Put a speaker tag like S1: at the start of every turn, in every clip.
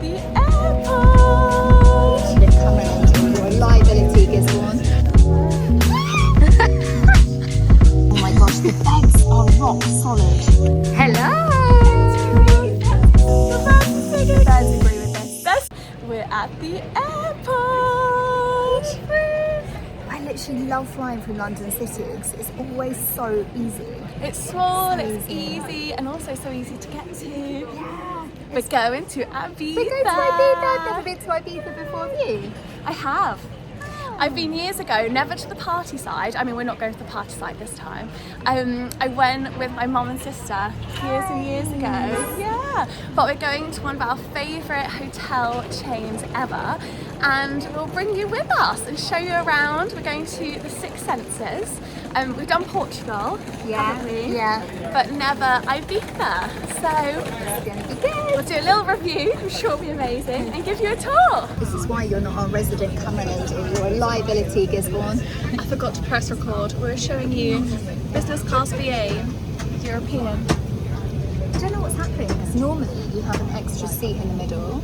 S1: the airport.
S2: They're coming into your liability, Gisborne. Oh my gosh, the beds are rock solid. Hello.
S1: We're at the airport.
S2: I literally love flying through London City because it's always so easy.
S1: It's small,
S2: So
S1: it's easy, and also so easy to get to.
S2: Yeah.
S1: We're going to Ibiza.
S2: We're going to Ibiza. I've never been to Ibiza before, have you?
S1: I have. I've been years ago, never to the party side. I mean, we're not going to the party side this time. I went with my mum and sister years and years ago. Yeah, but we're going to one of our favourite hotel chains ever, and we'll bring you with us and show you around. We're going to the Six Senses. We've done Portugal, haven't we?
S2: Yeah.
S1: But never Ibiza. So
S2: It's going to be good.
S1: we'll do a little review, I'm sure it'll be amazing, and give you a tour.
S2: This is why you're not our resident camera lady. You're a liability, Gisborne.
S1: I forgot to press record. We're showing you business class BA, European.
S2: I don't know what's happening because normally you have an extra seat in the middle,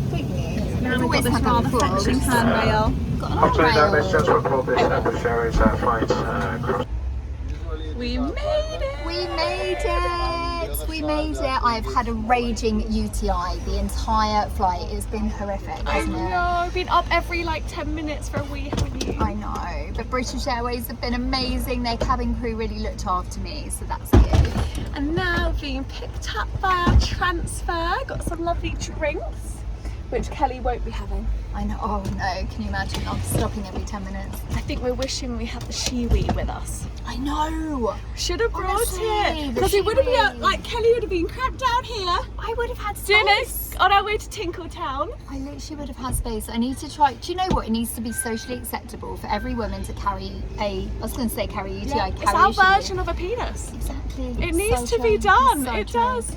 S2: don't you?
S1: Now
S2: You've
S1: we've got
S2: always
S1: this
S2: had that
S1: rather
S2: before.
S1: fetching handrail.
S2: Got an
S3: Actually, no, let's just
S2: handrail.
S3: report this that the ferries flight cross.
S1: We made it!
S2: We made it! We made it! I've had a raging UTI the entire flight. It's been horrific,
S1: I
S2: hasn't
S1: know,
S2: it?
S1: I've been up every like 10 minutes for a wee, haven't you?
S2: I know, but British Airways have been amazing. Their cabin crew really looked after me, so that's good.
S1: And now being picked up by our transfer, got some lovely drinks, which Kelly won't be having.
S2: I know. Oh no! Can you imagine? I'm stopping every 10 minutes.
S1: I think we're wishing we had the shiwi with us.
S2: I know.
S1: Should have brought
S2: Honestly,
S1: it
S2: the
S1: because we would have been
S2: shiwi.
S1: like Kelly would have been cramped down here.
S2: I would have had
S1: Doing
S2: space.
S1: it on our way to Tinkletown.
S2: I literally would have had space. I need to try. Do you know what? It needs to be socially acceptable for every woman to carry a. I was going to say carry a UTI.
S1: Yeah,
S2: carry
S1: it's our
S2: a shiwi.
S1: version of a penis.
S2: Exactly.
S1: It needs
S2: So
S1: to be
S2: true.
S1: done.
S2: So
S1: It
S2: true.
S1: does.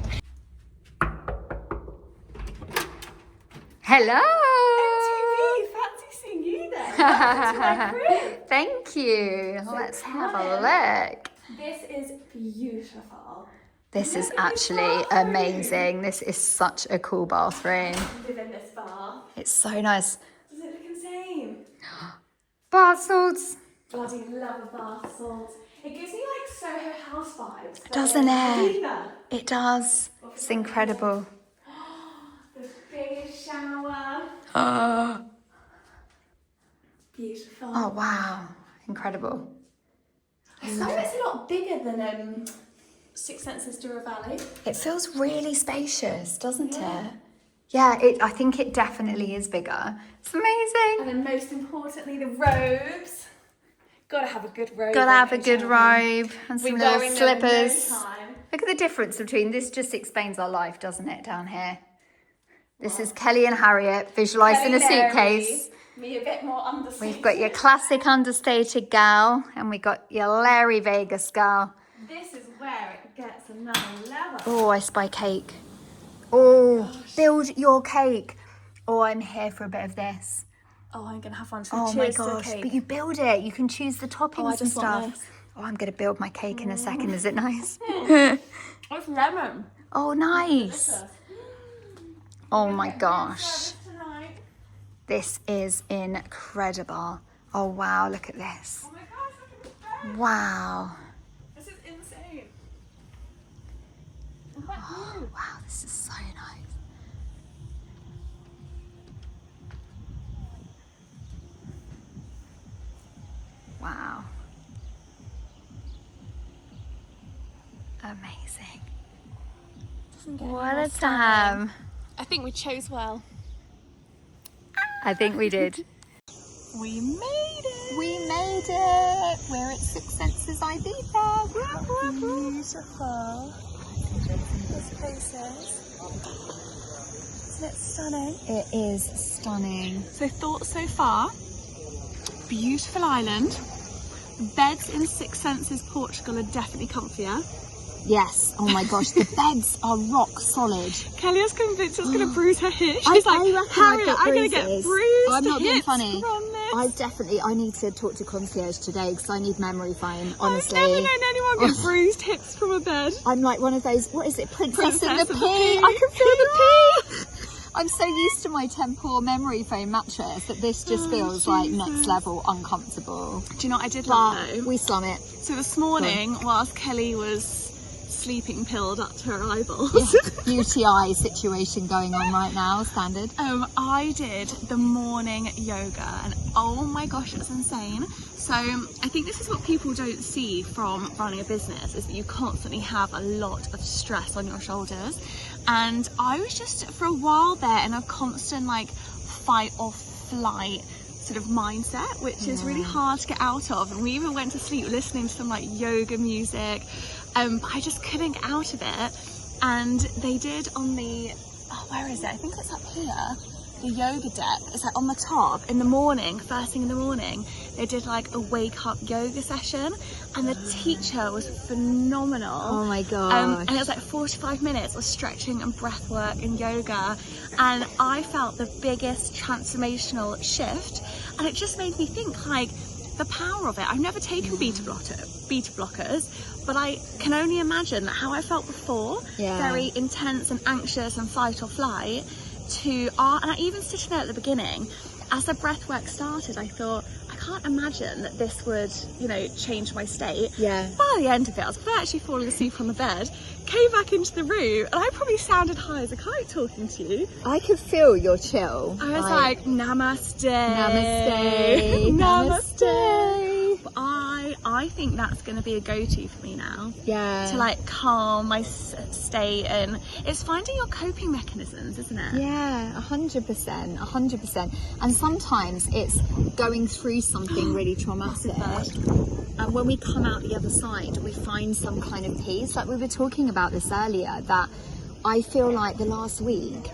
S2: Hello.
S1: MTV, fancy seeing you there. Welcome to my crib.
S2: Thank you. Let's have a look.
S1: This is beautiful.
S2: This is actually amazing. This is such a cool bathroom.
S1: Live in this bar.
S2: It's so nice.
S1: Does it look insane?
S2: Bath salts.
S1: Bloody love a bath salt. It gives me like Soho House vibes. but
S2: Doesn't it?
S1: cleaner.
S2: It does. It's incredible.
S1: The biggest shower.
S2: Oh,
S1: Beautiful.
S2: wow. Incredible.
S1: I swear it's a lot bigger than Six Senses Valley.
S2: It feels really spacious, doesn't it? Yeah, I think it definitely is bigger. It's amazing.
S1: And then most importantly, the robes. Gotta have a good robe.
S2: Gotta have a
S1: on,
S2: good
S1: shall we?
S2: robe and some
S1: We're
S2: little
S1: wearing them in no
S2: slippers.
S1: time.
S2: Look at the difference between this. Just explains our life, doesn't it, down here? This is Kelly and Harriet visualised in a
S1: Kelly
S2: suitcase.
S1: Mary, me a bit more understated.
S2: We've got your classic understated gal, and we got your Larry Vegas gal.
S1: This is where it gets another level.
S2: Oh, I spy cake. Oh, build your cake. Oh, I'm here for a bit of this.
S1: Oh, I'm gonna have one.
S2: Oh my gosh, but you build it. You can choose the toppings
S1: I
S2: and
S1: just want
S2: stuff.
S1: this.
S2: Oh, I'm gonna build my cake in a second. Is it nice?
S1: It's lemon.
S2: Oh, nice. Oh my gosh.
S1: Service tonight.
S2: This is incredible. Oh wow, look at this.
S1: Oh my gosh, look at this bed.
S2: Wow.
S1: This is insane.
S2: Oh, wow, this is so nice. Wow. Amazing. What a time.
S1: I think we chose well.
S2: I think we did.
S1: We made it.
S2: We made it. We're at Six Senses Ibiza.
S1: Beautiful. Spaces. Isn't it stunning?
S2: It is stunning.
S1: So thoughts so far. Beautiful island. Beds in Six Senses Portugal are definitely comfier.
S2: Yes. Oh my gosh, the beds are rock solid.
S1: Kelly is convinced it's going to bruise her hip.
S2: I
S1: She's like,
S2: reckon
S1: Harriet,
S2: I've got
S1: I'm going to get
S2: bruises.
S1: bruised
S2: I'm not being
S1: hips
S2: funny.
S1: from this.
S2: I need to talk to concierge today because I need memory foam, honestly.
S1: I've never known anyone get bruised hips from a bed.
S2: I'm like one of those, what is it, Princess and the
S1: Princess and the
S2: Pea?
S1: Pea. I can feel the pea.
S2: I'm so used to my temporal memory foam mattress that this just feels like next level uncomfortable.
S1: Do you know what I did love
S2: But
S1: though?
S2: we slum it.
S1: So this morning, whilst Kelly was sleeping pilled up to her eyeballs,
S2: UTI situation going on right now, standard.
S1: I did the morning yoga, and oh my gosh, it's insane. So I think this is what people don't see from running a business, is that you constantly have a lot of stress on your shoulders. And I was just for a while there in a constant like fight or flight sort of mindset, which is really hard to get out of. And we even went to sleep listening to some like yoga music, but I just couldn't get out of it. And they did on the, where is it? I think it's up here. The yoga deck. It's like on the top in the morning, first thing in the morning, they did like a wake up yoga session, and the teacher was phenomenal.
S2: Oh my gosh.
S1: And it was like 45 minutes of stretching and breath work and yoga, and I felt the biggest transformational shift, and it just made me think like the power of it. I've never taken beta blockers, but I can only imagine that how I felt before, very intense and anxious and fight or flight, and I even sitting there at the beginning, as the breath work started, I thought, I can't imagine that this would, you know, change my state. By the end of it, I was virtually falling asleep on the bed, came back into the room, and I probably sounded high as a kite talking to you.
S2: I could feel your chill.
S1: I was like, namaste.
S2: Namaste.
S1: Namaste. But I think that's going to be a go-to for me now. To like calm my state, and it's finding your coping mechanisms, isn't it?
S2: 100%. And sometimes it's going through something really traumatic, and when we come out the other side, we find some kind of peace. Like we were talking about this earlier, that I feel like the last week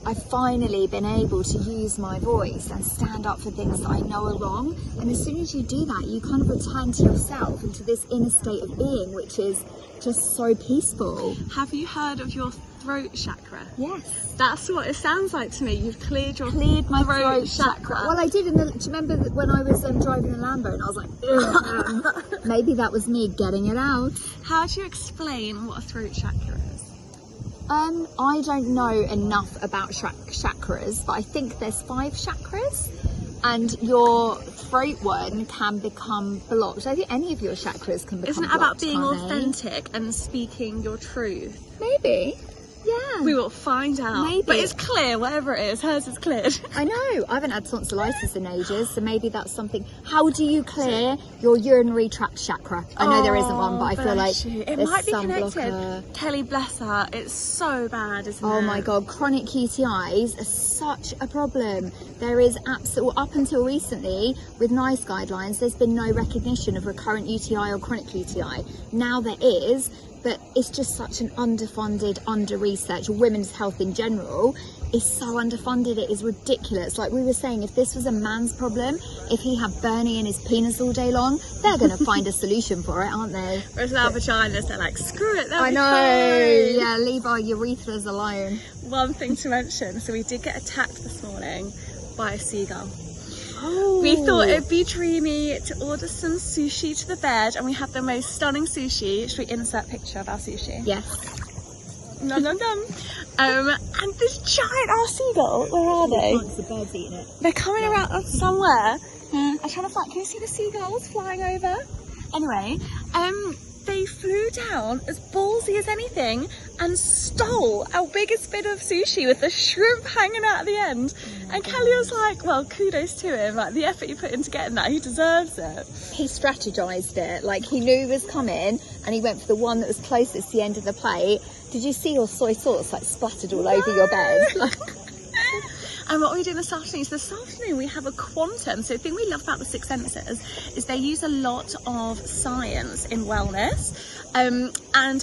S2: I've finally been able to use my voice and stand up for things that I know are wrong. And as soon as you do that, you kind of return to yourself, into this inner state of being, which is just so peaceful.
S1: Have you heard of your throat chakra?
S2: Yes.
S1: That's what it sounds like to me. You've cleared
S2: my throat chakra. Well, I did. Do you remember when I was driving the Lambo and I was like, maybe that was me getting it out.
S1: How do you explain what a throat chakra is?
S2: I don't know enough about chakras, but I think there's 5 chakras, and your throat one can become blocked. I think any of your chakras can become blocked.
S1: Isn't it about being authentic and speaking your truth?
S2: Maybe. Yeah.
S1: We will find out.
S2: Maybe.
S1: But it's clear, whatever it is, hers is cleared.
S2: I know. I haven't had tonsillitis in ages, so maybe that's something. How do you clear your urinary tract chakra? I know there isn't one, but I feel like
S1: it might be connected. Kelly, bless her, it's so bad, isn't it?
S2: Oh my God, chronic UTIs are such a problem. There is up until recently, with NICE guidelines, there's been no recognition of recurrent UTI or chronic UTI. Now there is, but it's just such an underfunded, under-researched. Women's health in general is so underfunded, it is ridiculous. Like we were saying, if this was a man's problem, if he had Bernie in his penis all day long, they're going to find a solution for it, aren't they?
S1: Whereas our vaginas, they're like, screw it,
S2: I know,
S1: fine.
S2: Yeah, leave our urethras alone.
S1: One thing to mention, so we did get attacked this morning by a seagull.
S2: Oh.
S1: We thought it'd be dreamy to order some sushi to the bed, and we had the most stunning sushi. Should we insert picture of our sushi?
S2: Yes.
S1: Nom nom nom. And this giant ass seagull, where are they?
S2: The bird's eating it.
S1: They're coming around somewhere. I'm trying to find, can you see the seagulls flying over? Anyway, they flew down as ballsy as anything and stole our biggest bit of sushi with the shrimp hanging out at the end. And Kelly was like, well, kudos to him, like the effort he put into getting that, he deserves it.
S2: He strategized it, like he knew he was coming and he went for the one that was closest to the end of the plate. Did you see your soy sauce like splattered all over your bed?
S1: And what are we doing this afternoon? So this afternoon we have a quantum. So the thing we love about the Six Senses is they use a lot of science in wellness. And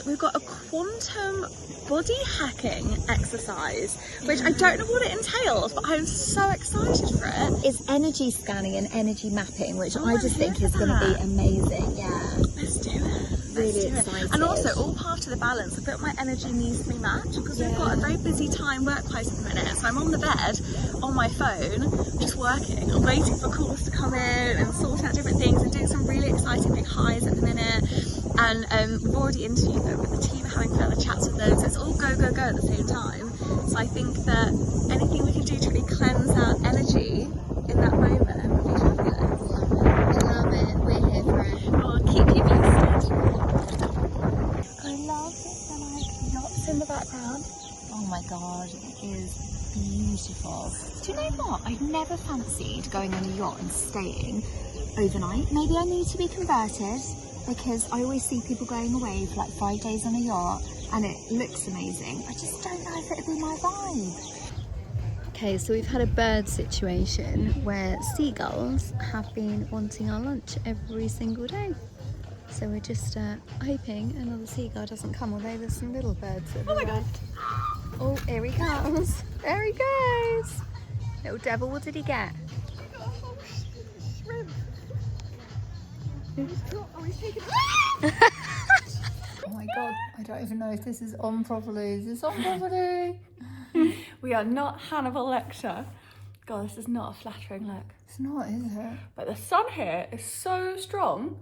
S1: we've got a quantum body hacking exercise, which I don't know what it entails, but I'm so excited for it.
S2: It's energy scanning and energy mapping, which I just think is going to be amazing. Yeah.
S1: Let's do it.
S2: really excited.
S1: And also, all part of the balance, a bit my energy needs to be matched, because we've got a very busy time work-wise at the minute. So I'm on the bed, on my phone, just working. I'm waiting for calls to come in and sorting out different things and doing some really exciting big highs at the minute. And we've already interviewed them with the team, having further chats with them. So it's all go, go, go at the same time. So I think that anything we can do to really cleanse our energy in that moment would be fabulous.
S2: Love it. We're here for it.
S1: I'll keep you posted. I love the yachts in the background.
S2: Oh my god, it is beautiful. Do you know what? I've never fancied going on a yacht and staying overnight. Maybe I need to be converted, because I always see people going away for like 5 days on a yacht and it looks amazing. I just don't know if it'd be my vibe. Okay, so we've had a bird situation where seagulls have been wanting our lunch every single day. So we're just hoping another seagull doesn't come, although there's some little birds that have arrived. Oh, here he comes. There he goes. Little devil, what did he get?
S1: Shrimp.
S2: Oh my god, I don't even know if this is on properly. Is this on properly?
S1: We are not Hannibal Lecter. God, this is not a flattering look.
S2: It's not, is it?
S1: But the sun here is so strong.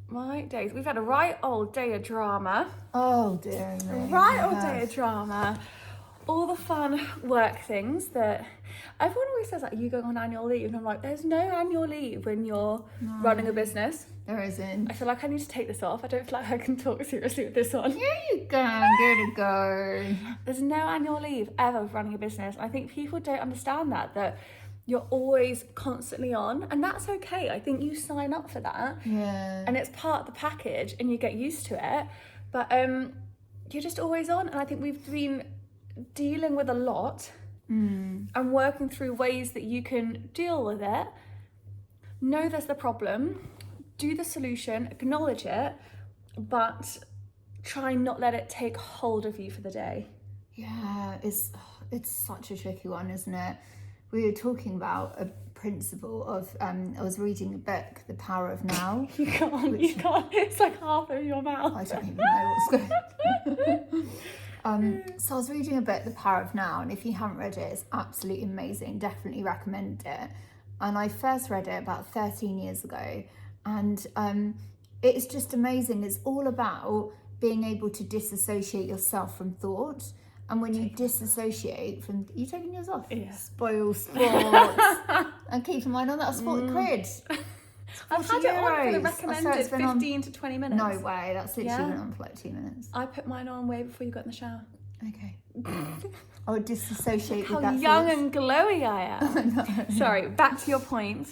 S1: My days. We've had a right old day of drama.
S2: Oh dear me.
S1: Right old day of drama. All the fun work things that everyone always says, like, you going on annual leave, and I'm like, there's no annual leave when you're running a business.
S2: There isn't.
S1: I feel like I need to take this off. I don't feel like I can talk seriously with this on.
S2: Here you go, good to go.
S1: There's no annual leave ever with running a business. I think people don't understand that you're always constantly on, and that's okay. I think you sign up for that.
S2: Yeah.
S1: And it's part of the package and you get used to it. But you're just always on, and I think we've been dealing with a lot and working through ways that you can deal with it. Know there's the problem, do the solution, acknowledge it, but try not let it take hold of you for the day.
S2: Yeah, it's such a tricky one, isn't it? We were talking about a principle of I was reading a book, The Power of Now.
S1: You can't, it's like half of your mouth.
S2: I don't even know what's going on. So I was reading a book, The Power of Now, and if you haven't read it, it's absolutely amazing. Definitely recommend it. And I first read it about 13 years ago, and it's just amazing. It's all about being able to disassociate yourself from thought. And when you disassociate from... You taking yours off?
S1: Yeah.
S2: Spoil sports. And keep in mind on that, I sport quid.
S1: I've had it on for the
S2: euros.
S1: recommended 15 to 20 minutes.
S2: No way, that's literally been on for like 2 minutes.
S1: I put mine on way before you got in the shower.
S2: Okay. I would disassociate
S1: How
S2: with that
S1: young
S2: thought.
S1: and glowy I am. Sorry, back to your point.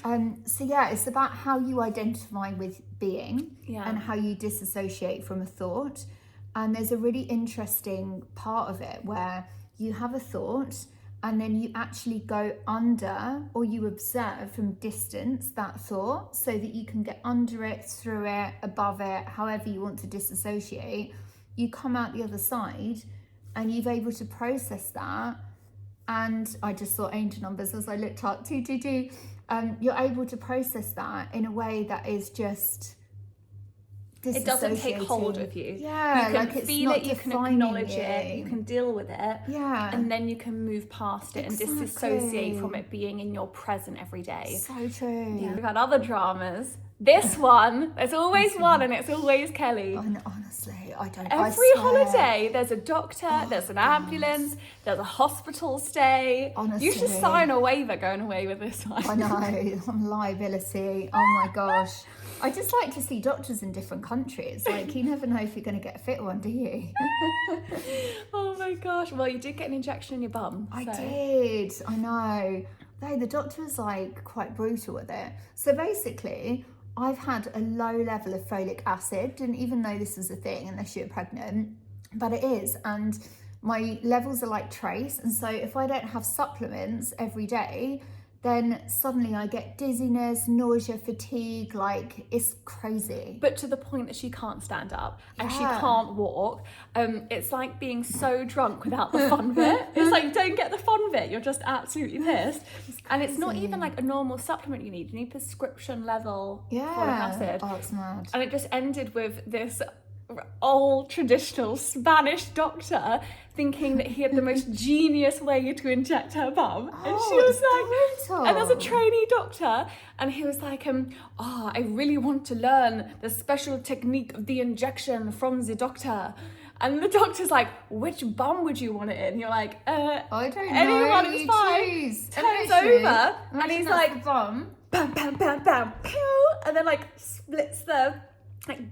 S2: So yeah, it's about how you identify with being
S1: Yeah.
S2: and how you disassociate from a thought. And there's a really interesting part of it where you have a thought and then you actually go under, or you observe from distance that thought, so that you can get under it, through it, above it, however you want to disassociate. You come out the other side and you're able to process that. And I just saw angel numbers as I looked up, 222. You're able to process that in a way that is just...
S1: It doesn't take hold of you.
S2: Yeah,
S1: you can
S2: like it's
S1: feel
S2: not
S1: it, you can
S2: defining
S1: acknowledge it, you can deal with it.
S2: Yeah.
S1: And then you can move past it and disassociate from it being in your present every day.
S2: So true.
S1: Yeah. We've had other dramas. This one, there's always one, and it's always Kelly.
S2: And honestly, I don't...
S1: Every holiday, there's a doctor, there's an ambulance, there's a hospital stay.
S2: Honestly.
S1: You should sign a waiver going away with this one.
S2: I know, on liability. Oh my gosh. I just like to see doctors in different countries. Like, you never know if you're going to get a fit one, do you?
S1: Oh my gosh. Well, you did get an injection in your bum.
S2: I
S1: so.
S2: did. I know. The doctor was like quite brutal with it. So basically, I've had a low level of folic acid. Didn't even know this was a thing unless you're pregnant. But it is. And my levels are like trace. And so if I don't have supplements every day, then suddenly I get dizziness, nausea, fatigue, like it's crazy.
S1: But to the point that she can't stand up and she
S2: Yeah.
S1: can't walk. It's like being so drunk without the fun bit. It's like you don't get the fun bit, you're just absolutely pissed. And it's not even like a normal supplement you need prescription level folic acid.
S2: Oh, it's mad.
S1: And it just ended with this old traditional Spanish doctor thinking that he had the most genius way to inject her bum. And she was like,
S2: brutal.
S1: and there's a trainee doctor, and he was like, I really want to learn the special technique of the injection from the doctor. And the doctor's like, which bum would you want it in? You're like,
S2: I don't know.
S1: anyone is fine.
S2: Choose.
S1: Turns
S2: Imagine
S1: over, and he's
S2: that's
S1: like,
S2: the bum.
S1: bam, bam, bam, bam, pew, and then like splits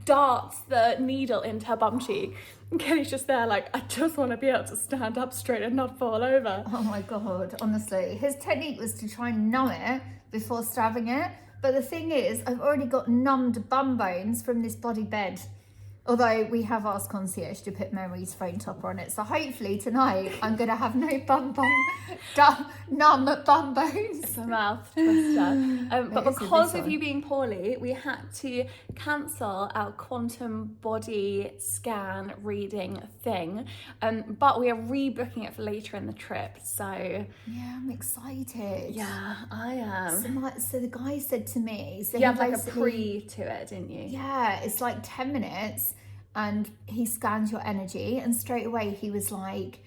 S1: darts the needle into her bum cheek. And Kelly's just there like, I just want to be able to stand up straight and not fall over.
S2: Oh my God, honestly. His technique was to try and numb it before stabbing it. But the thing is, I've already got numbed bum bones from this bloody bed. Although we have asked concierge to put Mary's phone topper on it. So hopefully tonight I'm going to have no numb bum bones.
S1: It's a mouth twister. But
S2: It is a
S1: because
S2: big
S1: of you being poorly, we had to cancel our quantum body scan reading thing. But we are rebooking it for later in the trip. So
S2: Yeah, I'm excited.
S1: yeah, I am.
S2: So the guy said to me... So
S1: You
S2: he
S1: had like a
S2: basically-
S1: pre to it, didn't you?
S2: Yeah, it's like 10 minutes and he scans your energy and straight away he was like,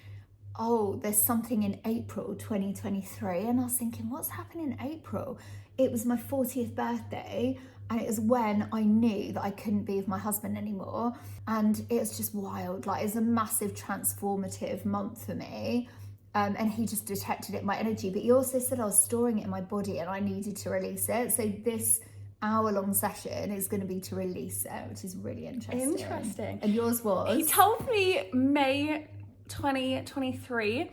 S2: oh, there's something in April 2023. And I was thinking, what's happening in April? It was my 40th birthday and it was when I knew that I couldn't be with my husband anymore. And it was just wild. Like, it's a massive transformative month for me. And he just detected it in my energy. But he also said I was storing it in my body and I needed to release it. So this hour-long session is going to be to release it, which is really interesting.
S1: Interesting.
S2: And yours was?
S1: He told me May 2023.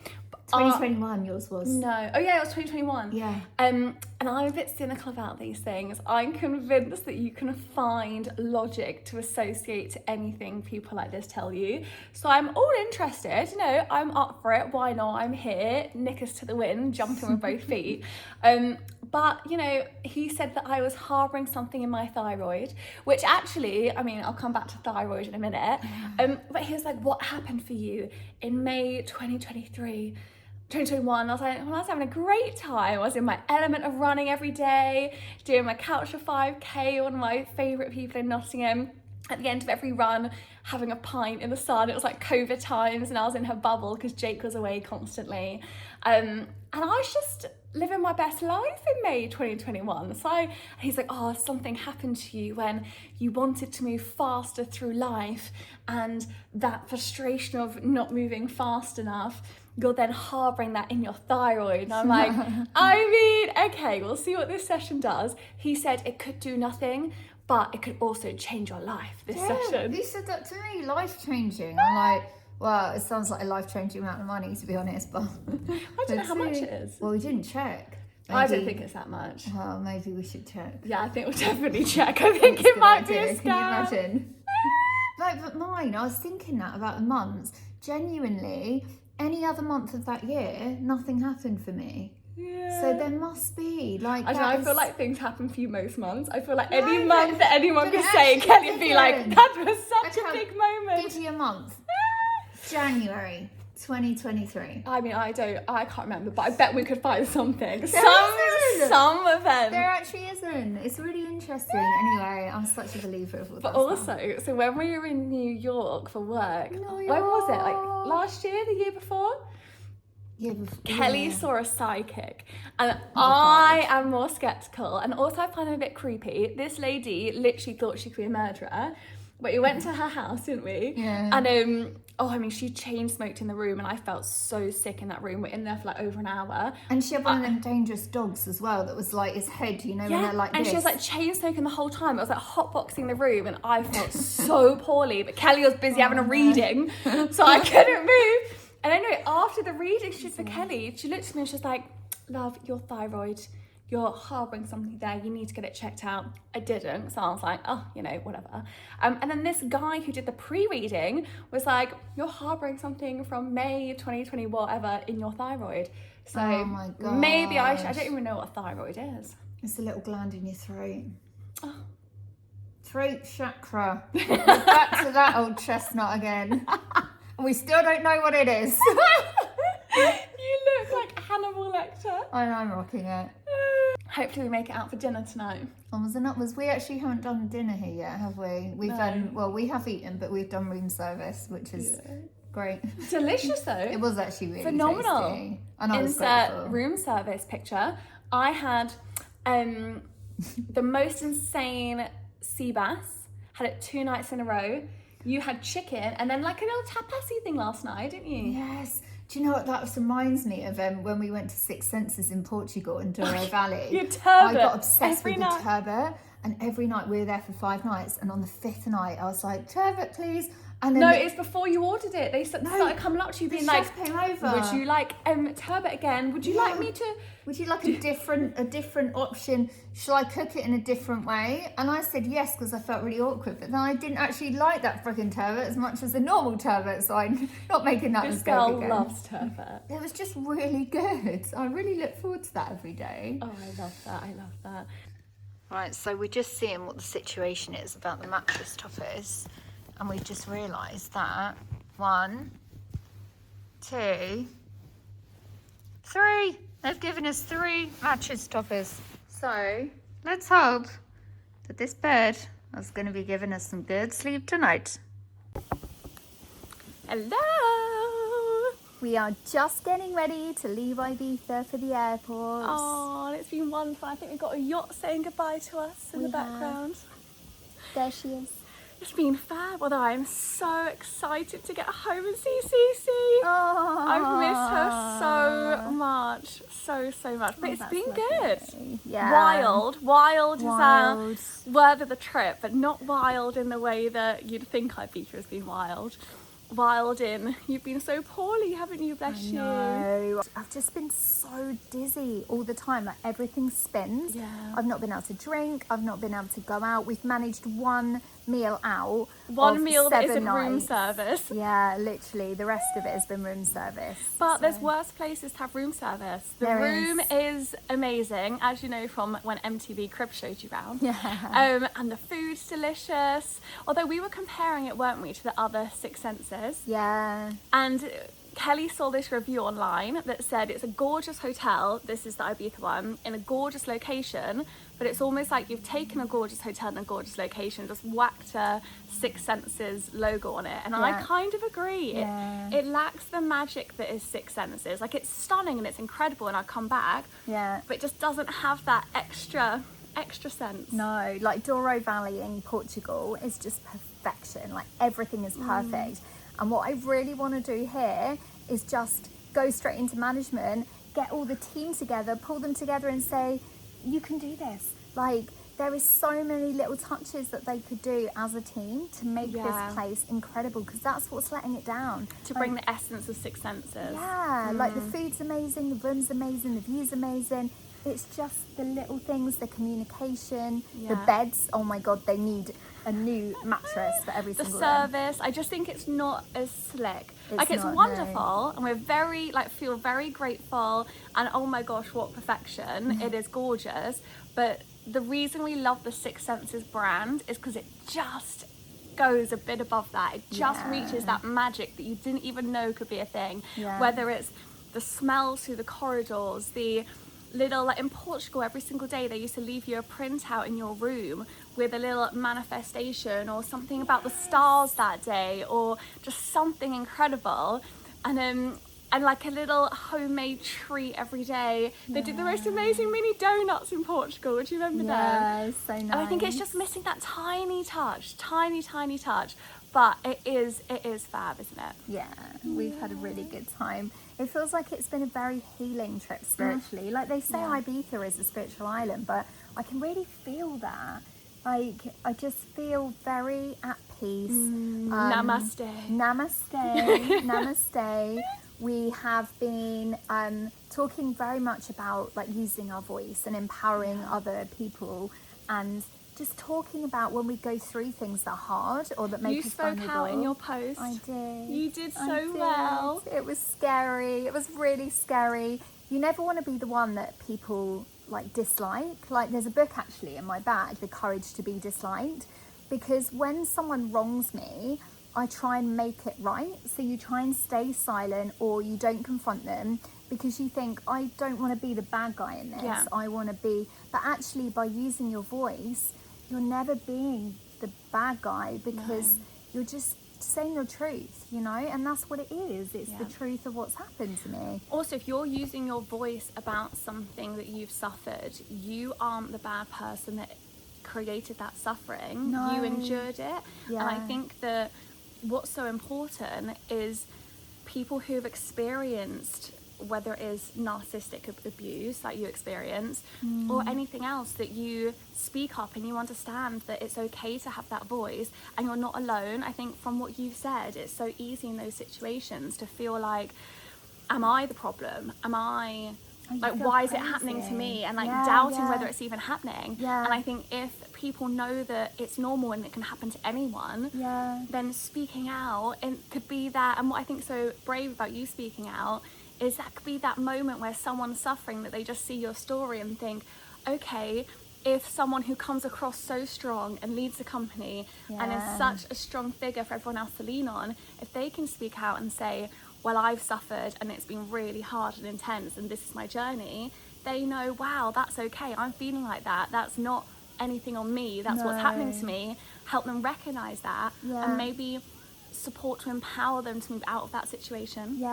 S2: 2021, yours was.
S1: No. Oh yeah, it was 2021.
S2: Yeah.
S1: And I'm a bit cynical about these things. I'm convinced that you can find logic to associate to anything people like this tell you. So I'm all interested, you know, I'm up for it. Why not? I'm here, knickers to the wind, jumping with both feet. But, you know, he said that I was harbouring something in my thyroid, which actually, I mean, I'll come back to thyroid in a minute. But he was like, what happened for you in May 2023? 2021, I was like, well, I was having a great time. I was in my element of running every day, doing my couch for 5K, one of my favourite people in Nottingham. At the end of every run, having a pint in the sun. It was like COVID times and I was in her bubble because Jake was away constantly. And I was just living my best life in May 2021. So he's like, oh, something happened to you when you wanted to move faster through life and that frustration of not moving fast enough, you're then harbouring that in your thyroid. And I'm like, I mean, okay, we'll see what this session does. He said it could do nothing, but it could also change your life, this session.
S2: You said that to me, life-changing. I'm like, well, it sounds like a life-changing amount of money, to be honest, but...
S1: I don't know how much it is.
S2: Well, we didn't check.
S1: I don't think it's that much.
S2: Well, maybe we should check.
S1: Yeah, I think we'll definitely check. I think it might be a scam.
S2: Can you imagine? But mine, I was thinking that about the months. Genuinely, any other month of that year, nothing happened for me.
S1: Yeah.
S2: So there must be, like,
S1: I don't know, I feel like things happen for you most months. I feel like any
S2: No,
S1: month that anyone
S2: but
S1: could
S2: it
S1: say,
S2: actually
S1: Kelly would be like,
S2: didn't.
S1: that was such a
S2: Okay,
S1: big moment.
S2: give you a month. January 2023.
S1: I mean, I can't remember, but I bet we could find something.
S2: isn't.
S1: Some event.
S2: There actually isn't. It's really interesting. Anyway, I'm such a believer of all
S1: But
S2: that
S1: also, so when we were in New York for work,
S2: New
S1: when was it? Like
S2: York.
S1: last year, the year before?
S2: Yeah,
S1: Kelly
S2: yeah.
S1: saw a psychic and
S2: Oh,
S1: I am more skeptical, and also I find him a bit creepy. This lady literally thought she could be a murderer, but we went to her house, didn't we?
S2: Yeah.
S1: And I mean, she chain smoked in the room and I felt so sick in that room. We're in there for like over an hour.
S2: And she had one of them dangerous dogs as well that was like his head, you know, when they're like
S1: and
S2: this.
S1: she was like chain smoking the whole time. It was like hotboxing the room and I felt so poorly, but Kelly was busy having a reading, so I couldn't move. And anyway, after the reading, she said, Kelly, she looked at me and she was like, love, your thyroid, you're harbouring something there, you need to get it checked out. I didn't, so I was like, oh, you know, whatever. And then this guy who did the pre-reading was like, you're harbouring something from May 2020, whatever, in your thyroid. So
S2: Oh my
S1: maybe I
S2: gosh.
S1: don't even know what a thyroid is.
S2: It's a little gland in your throat.
S1: Oh.
S2: Throat chakra. We're back to that old chestnut again. And we still don't know what it is.
S1: You look like Hannibal Lecter.
S2: I'm rocking it.
S1: Hopefully we make it out for dinner tonight.
S2: We actually haven't done dinner here yet, have we? We've done, well, we have eaten, but we've done room service, which is great.
S1: Delicious though.
S2: It was actually really
S1: phenomenal.
S2: tasty. And I was
S1: Insert
S2: grateful.
S1: room service picture. I had the most insane sea bass. Had it 2 nights in a row. You had chicken and then like a little tapasy thing last night, didn't you?
S2: Yes. Do you know what that reminds me of when we went to Six Senses in Portugal in Douro Valley?
S1: Your turbot.
S2: I got obsessed
S1: every
S2: with
S1: night.
S2: the turbot, and every night we were there for 5 nights, and on the 5th night I was like, turbot please. And then
S1: No, it's before you ordered it. They started coming up to you being like,
S2: chef came over.
S1: would you like turbot again? Would you like me to?
S2: Would you like a different option? Shall I cook it in a different way? And I said yes because I felt really awkward. But then I didn't actually like that freaking turbot as much as the normal turbot, so I'm not making that
S1: This
S2: mistake
S1: girl
S2: again.
S1: loves turbot.
S2: It was just really good. I really look forward to that every day.
S1: Oh, I love that. I love that.
S2: Right, so we're just seeing what the situation is about the mattress toppers, and we've just realised that 1, 2, 3. They've given us 3 mattress toppers. So let's hope that this bed is going to be giving us some good sleep tonight.
S1: Hello.
S2: We are just getting ready to leave Ibiza for the airport.
S1: Oh, it's been wonderful. I think we've got a yacht saying goodbye to us in the background.
S2: There she is.
S1: It's been fab, although I'm so excited to get home and see Cece.
S2: Oh,
S1: I've missed her so much, so much. But it's been good.
S2: Yeah.
S1: Wild is our
S2: Wild.
S1: word of the trip, but not wild in the way that you'd think Ibiza has been wild. Wild in, you've been so poorly, haven't you? Bless you.
S2: No, I've just been so dizzy all the time. Like everything spins.
S1: Yeah.
S2: I've not been able to drink. I've not been able to go out. We've managed 1 meal out.
S1: One
S2: of
S1: meal that
S2: 7
S1: isn't room
S2: nights.
S1: service.
S2: Yeah, literally. The rest of it has been room service.
S1: But there's worse places to have room service. The
S2: There
S1: room is amazing, as you know from when MTV Crib showed you around.
S2: Yeah.
S1: And the food's delicious. Although we were comparing it, weren't we, to the other Six Senses?
S2: Yeah.
S1: And Kelly saw this review online that said it's a gorgeous hotel, this is the Ibiza one, in a gorgeous location, but it's almost like you've taken a gorgeous hotel in a gorgeous location, just whacked a Six Senses logo on it. And I kind of agree.
S2: Yeah.
S1: It lacks the magic that is Six Senses. Like, it's stunning and it's incredible and I'll come back,
S2: Yeah.
S1: but it just doesn't have that extra sense.
S2: No, like Douro Valley in Portugal is just perfection. Like everything is perfect. And what I really want to do here is just go straight into management, get all the team together, pull them together and say, you can do this. Like there is so many little touches that they could do as a team to make this place incredible, because that's what's letting it down.
S1: To bring the essence of Six Senses.
S2: Yeah, like the food's amazing, the room's amazing, the view's amazing. It's just the little things, the communication, the beds. Oh my God, they need a new mattress for every
S1: the
S2: single
S1: service. I just think it's not as slick. It's
S2: not,
S1: wonderful, and we're very feel very grateful. And oh my gosh, what perfection! It is gorgeous. But the reason we love the Six Senses brand is because it just goes a bit above that. It just reaches that magic that you didn't even know could be a thing. Whether it's the smells through the corridors, the little, like in Portugal, every single day they used to leave you a printout in your room with a little manifestation or something about the stars that day, or just something incredible, and like a little homemade treat every day. They did the most amazing mini donuts in Portugal. Do you remember them?
S2: Yeah, so nice.
S1: And I think it's just missing that tiny touch, tiny touch. But it is fab, isn't it?
S2: Yeah, we've had a really good time. It feels like it's been a very healing trip spiritually. Like they say Ibiza is a spiritual island, but I can really feel that. Like I just feel very at peace.
S1: Namaste.
S2: Namaste. We have been talking very much about like using our voice and empowering other people, and just talking about when we go through things that are hard or that make us vulnerable.
S1: You spoke out in your post.
S2: I did.
S1: You did so well.
S2: It was scary. It was really scary. you never want to be the one that people like dislike. Like there's a book actually in my bag, The Courage to Be Disliked, because when someone wrongs me, I try and make it right. So you try and stay silent, or you don't confront them, because you think, I don't want to be the bad guy in this.
S1: Yeah.
S2: I want to be, but actually by using your voice, you're never being the bad guy, because you're just saying your truth, you know, and that's what it is. It's the truth of what's happened to me.
S1: Also, if you're using your voice about something that you've suffered, you aren't the bad person that created that suffering.
S2: No.
S1: You endured it.
S2: Yeah.
S1: And I think that what's so important is people who've experienced, whether it is narcissistic abuse like you experience, or anything else, that you speak up and you understand that it's okay to have that voice and you're not alone. I think from what you've said, it's so easy in those situations to feel like, am I the problem? Am I, like, why is it happening to me? And like doubting whether it's even happening.
S2: Yeah.
S1: And I think if people know that it's normal and it can happen to anyone, then speaking out, and could be that. And what I think so brave about you speaking out is that could be that moment where someone's suffering, that they just see your story and think, okay, if someone who comes across so strong and leads a company and is such a strong figure for everyone else to lean on, if they can speak out and say, well, I've suffered and it's been really hard and intense and this is my journey, they know, wow, that's okay, I'm feeling like that, that's not anything on me, that's what's happening to me. Help them recognize that and maybe support to empower them to move out of that situation.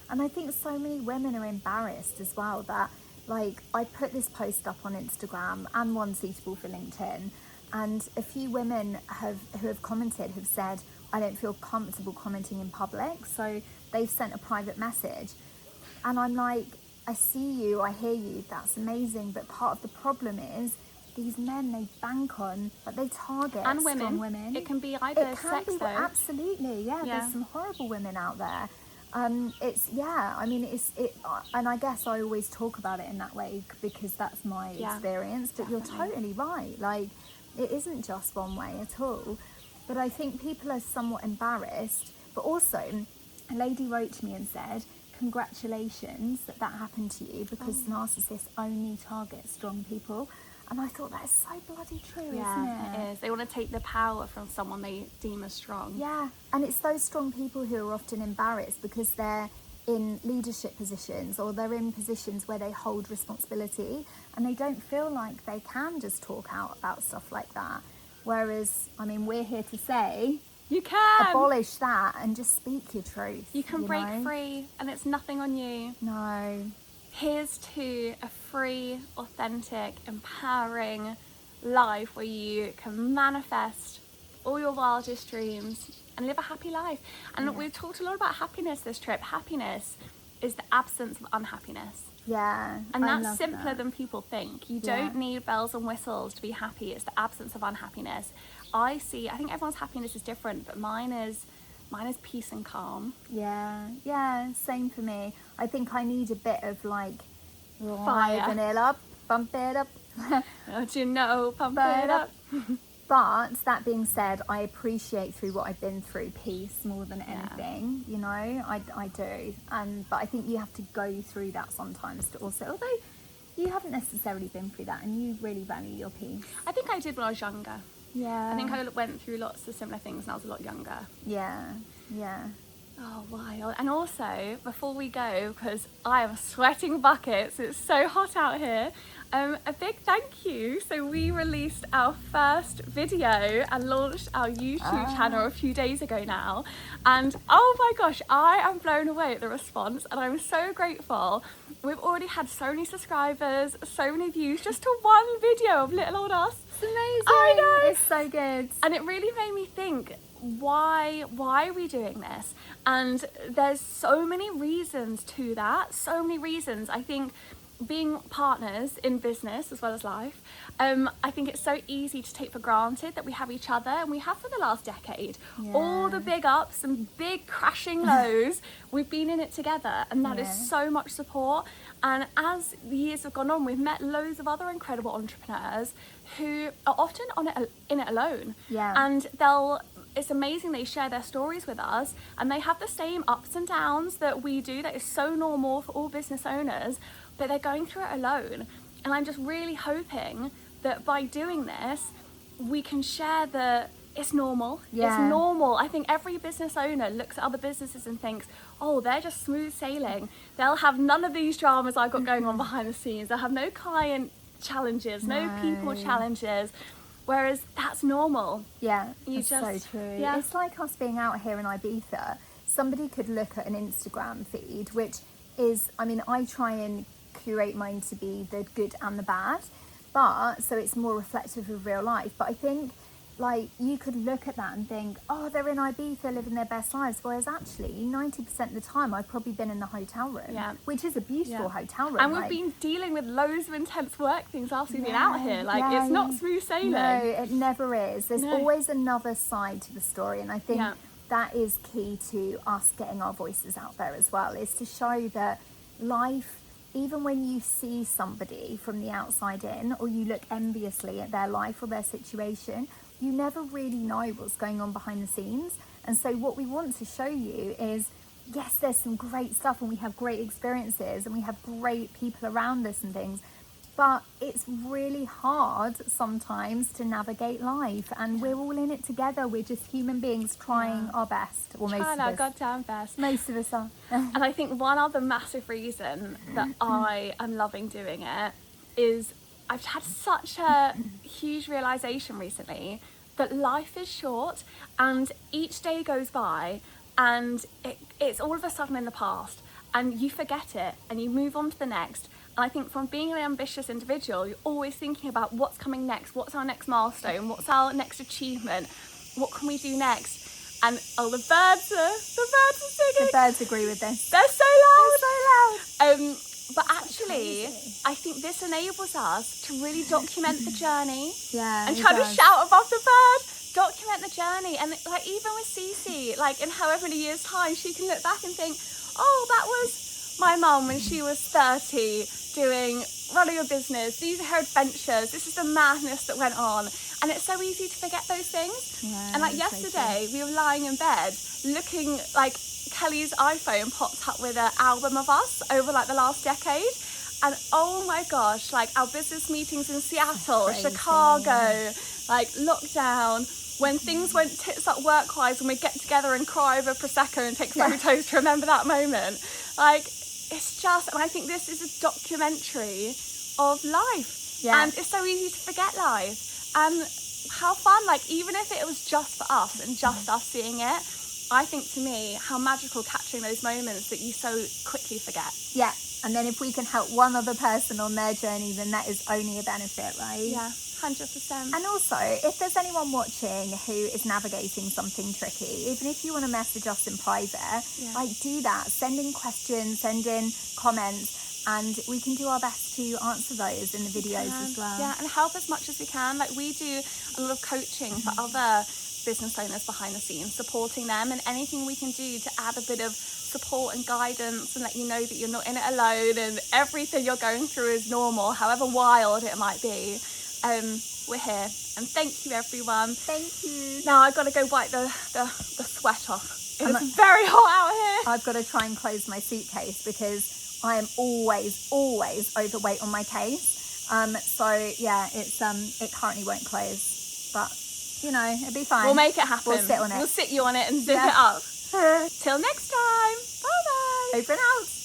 S2: And I think so many women are embarrassed as well, that like I put this post up on Instagram and one suitable for LinkedIn, and a few women who have commented have said, I don't feel comfortable commenting in public, so they've sent a private message. And I'm like, I see you, I hear you, that's amazing, but part of the problem is these men, they bank on, but they target
S1: and
S2: strong women.
S1: It can be either sex though.
S2: Absolutely, there's some horrible women out there. And I guess I always talk about it in that way because that's my experience, but you're totally right. Like, it isn't just one way at all. But I think people are somewhat embarrassed. But also, a lady wrote to me and said, congratulations that happened to you, because narcissists only target strong people. And I thought, that is so bloody true, isn't it?
S1: It is. They want to take the power from someone they deem as strong.
S2: Yeah, and it's those strong people who are often embarrassed because they're in leadership positions, or they're in positions where they hold responsibility, and they don't feel like they can just talk out about stuff like that. Whereas, I mean, we're here to say,
S1: you can
S2: abolish that and just speak your truth.
S1: You can break free, and it's nothing on you.
S2: No.
S1: Here's to a free, authentic, empowering life where you can manifest all your wildest dreams and live a happy life. And we've talked a lot about happiness this trip. Happiness is the absence of unhappiness.
S2: Yeah.
S1: And that's simpler than people think. You don't need bells and whistles to be happy. It's the absence of unhappiness. I think everyone's happiness is different, but mine is peace and calm.
S2: Yeah, same for me. I think I need a bit of like
S1: fire.
S2: Liven it up, bump it up.
S1: Don't you know, pump it up.
S2: But that being said, I appreciate through what I've been through peace more than anything, you know, I do. But I think you have to go through that sometimes to also, although you haven't necessarily been through that and you really value your peace.
S1: I think I did when I was younger.
S2: Yeah.
S1: I think I went through lots of similar things when I was a lot younger.
S2: Yeah.
S1: Oh, wild. And also, before we go, because I am sweating buckets, it's so hot out here, a big thank you. So we released our first video and launched our YouTube channel a few days ago now. And oh my gosh, I am blown away at the response, and I'm so grateful. We've already had so many subscribers, so many views, just to one video of little old us.
S2: It's amazing.
S1: I know.
S2: It's so good.
S1: And it really made me think, why are we doing this? And there's so many reasons to that, so many reasons. I think being partners in business as well as life, I think it's so easy to take for granted that we have each other, and we have for the last decade. All the big ups and big crashing lows, we've been in it together, and that is so much support. And as the years have gone on, we've met loads of other incredible entrepreneurs who are often in it alone. And it's amazing, they share their stories with us, and they have the same ups and downs that we do, that is so normal for all business owners, but they're going through it alone. And I'm just really hoping that by doing this, we can share that it's normal. It's normal. I think every business owner looks at other businesses and thinks, oh, they're just smooth sailing. They'll have none of these dramas I've got going on behind the scenes. They'll have no client challenges, no people challenges. Whereas that's normal.
S2: Yeah, it's so true.
S1: Yeah.
S2: It's like us being out here in Ibiza. Somebody could look at an Instagram feed, which is, I mean, I try and curate mine to be the good and the bad, but so it's more reflective of real life. But I think, like, you could look at that and think, oh, they're in Ibiza living their best lives, whereas actually 90% of the time I've probably been in the hotel room, which is a beautiful hotel room,
S1: and we've been dealing with loads of intense work things after we've been out here. Like, it's not smooth sailing.
S2: No, it never is. There's always another side to the story, and I think that is key to us getting our voices out there as well, is to show that life, even when you see somebody from the outside in, or you look enviously at their life or their situation, you never really know what's going on behind the scenes. And so what we want to show you is, yes, there's some great stuff and we have great experiences and we have great people around us and things, but it's really hard sometimes to navigate life, and we're all in it together. We're just human beings trying our best, or most of
S1: our
S2: us.
S1: goddamn best.
S2: Most of us are.
S1: And I think one other massive reason that I am loving doing it is I've had such a huge realization recently that life is short, and each day goes by and it's all of a sudden in the past, and you forget it and you move on to the next. And I think from being an ambitious individual, you're always thinking about what's coming next, what's our next milestone, what's our next achievement, what can we do next. And the birds are singing.
S2: The birds agree with this.
S1: They're so loud. But actually, I think this enables us to really document the journey.
S2: Yeah.
S1: And try to shout above the bird, document the journey. And like, even with Cece, like in however many years' time, she can look back and think, oh, that was my mum when she was 30, running a business. These are her adventures. This is the madness that went on. And it's so easy to forget those things.
S2: Yeah,
S1: and like yesterday, we were lying in bed looking, like Kelly's iPhone popped up with an album of us over like the last decade. And oh my gosh, like our business meetings in Seattle, Chicago, like lockdown, when things went tits up work-wise, and we get together and cry over Prosecco and take photos to remember that moment. Like, it's just, and I think this is a documentary of life. Yeah. And it's so easy to forget life. And how fun, like, even if it was just for us and just us seeing it, I think to me, how magical capturing those moments that you so quickly forget.
S2: Yeah. And then if we can help one other person on their journey, then that is only a benefit, right?
S1: Yeah, 100%.
S2: And also, if there's anyone watching who is navigating something tricky, even if you want to message us in private, like, do that. Send in questions, send in comments, and we can do our best to answer those in the videos as well.
S1: Yeah, and help as much as we can. Like, we do a lot of coaching for other business owners behind the scenes, supporting them, and anything we can do to add a bit of support and guidance and let you know that you're not in it alone and everything you're going through is normal, however wild it might be. We're here, and thank you, everyone.
S2: Thank you.
S1: Now I've got to go wipe the sweat off. It's very hot out here.
S2: I've got to try and close my suitcase because I am always overweight on my case. So yeah, it's it currently won't close, but you know, it'll be fine.
S1: We'll make it happen.
S2: We'll sit on it.
S1: We'll sit you on it and zip it up. Till next time. Bye bye.
S2: Over and out.